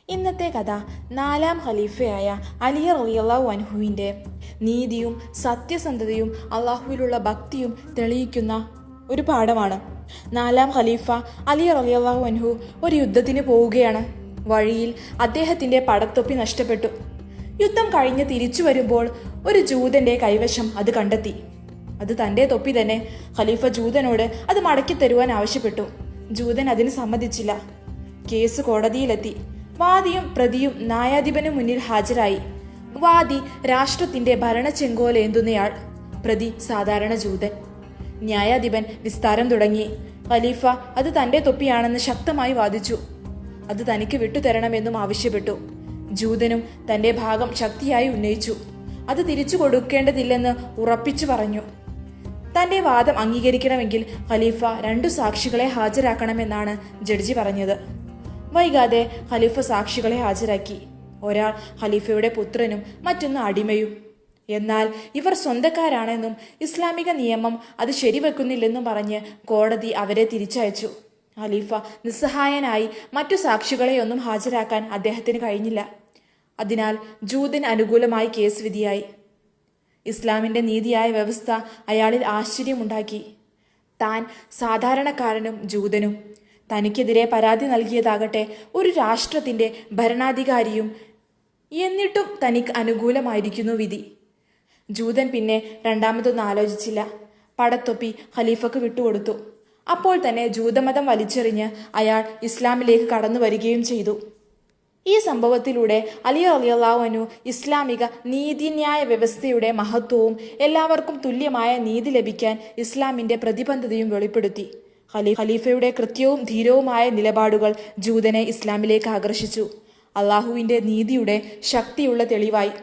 ഇന്നത്തെ കഥ നാലാം ഖലീഫയായ അലി റളിയല്ലാഹു അൻഹുവിൻ്റെ നീതിയും സത്യസന്ധതയും അള്ളാഹുവിലുള്ള ഭക്തിയും തെളിയിക്കുന്ന ഒരു പാഠമാണ്. നാലാം ഖലീഫ അലി റളിയല്ലാഹു അൻഹു ഒരു യുദ്ധത്തിന് പോവുകയാണ്. വഴിയിൽ അദ്ദേഹത്തിൻ്റെ പടത്തൊപ്പി നഷ്ടപ്പെട്ടു. യുദ്ധം കഴിഞ്ഞ് തിരിച്ചു വരുമ്പോൾ ഒരു ജൂതന്റെ കൈവശം അത് കണ്ടെത്തി. അത് തൻ്റെ തൊപ്പി തന്നെ. ഖലീഫ ജൂതനോട് അത് മടക്കി തരുവാൻ ആവശ്യപ്പെട്ടു. ജൂതൻ അതിന് സമ്മതിച്ചില്ല. കേസ് കോടതിയിലെത്തി. വാദിയും പ്രതിയും ന്യായാധിപന് മുന്നിൽ ഹാജരായി. വാദി രാഷ്ട്രത്തിന്റെ ഭരണ ചെങ്കോലേന്തുന്നയാൾ, പ്രതി സാധാരണ ജൂതൻ. ന്യായാധിപൻ വിസ്താരം തുടങ്ങി. ഖലീഫ അത് തൻ്റെ തൊപ്പിയാണെന്ന് ശക്തമായി വാദിച്ചു. അത് തനിക്ക് വിട്ടുതരണമെന്നും ആവശ്യപ്പെട്ടു. ജൂതനും തൻ്റെ ഭാഗം ശക്തിയായി ഉന്നയിച്ചു. അത് തിരിച്ചു കൊടുക്കേണ്ടതില്ലെന്ന് ഉറപ്പിച്ചു പറഞ്ഞു. തൻ്റെ വാദം അംഗീകരിക്കണമെങ്കിൽ ഖലീഫ 2 സാക്ഷികളെ ഹാജരാക്കണമെന്നാണ് ജഡ്ജി പറഞ്ഞത്. വൈകാതെ ഖലീഫ സാക്ഷികളെ ഹാജരാക്കി. ഒരാൾ ഖലീഫയുടെ പുത്രനും മറ്റൊന്ന് അടിമയും. എന്നാൽ ഇവർ സ്വന്തക്കാരാണെന്നും ഇസ്ലാമിക നിയമം അത് ശരിവെക്കുന്നില്ലെന്നും പറഞ്ഞ് കോടതി അവരെ തിരിച്ചയച്ചു. ഖലീഫ നിസ്സഹായനായി മറ്റു സാക്ഷികളെയൊന്നും ഹാജരാക്കാൻ അദ്ദേഹത്തിന് കഴിഞ്ഞില്ല. അതിനാൽ ജൂതന് അനുകൂലമായി കേസ് വിധിയായി. ഇസ്ലാമിൻ്റെ നീതിയായ വ്യവസ്ഥ അയാളിൽ ആശ്ചര്യമുണ്ടാക്കി. താൻ സാധാരണക്കാരനും ജൂതനും. തനിക്കെതിരെ പരാതി നൽകിയതാകട്ടെ ഒരു രാഷ്ട്രത്തിൻ്റെ ഭരണാധികാരിയും. എന്നിട്ടും തനിക്ക് അനുകൂലമായിരിക്കുന്നു വിധി. ജൂതൻ പിന്നെ രണ്ടാമതൊന്നും ആലോചിച്ചില്ല. പടത്തൊപ്പി ഖലീഫക്ക് വിട്ടുകൊടുത്തു. അപ്പോൾ തന്നെ ജൂതമതം വലിച്ചെറിഞ്ഞ് അയാൾ ഇസ്ലാമിലേക്ക് കടന്നു വരികയും ചെയ്തു. ഈ സംഭവത്തിലൂടെ അലി റളിയല്ലാഹു അൻഹു ഇസ്ലാമിക നീതിന്യായ വ്യവസ്ഥയുടെ മഹത്വവും എല്ലാവർക്കും തുല്യമായ നീതി ലഭിക്കാൻ ഇസ്ലാമിൻ്റെ പ്രതിബദ്ധതയും വെളിപ്പെടുത്തി. ഖലീഫയുടെ കൃത്യവും ധീരവുമായ നിലപാടുകൾ ജൂതനെ ഇസ്ലാമിലേക്ക് ആകർഷിച്ചു. അള്ളാഹുവിൻ്റെ നീതിയുടെ ശക്തിയുള്ള തെളിവായി.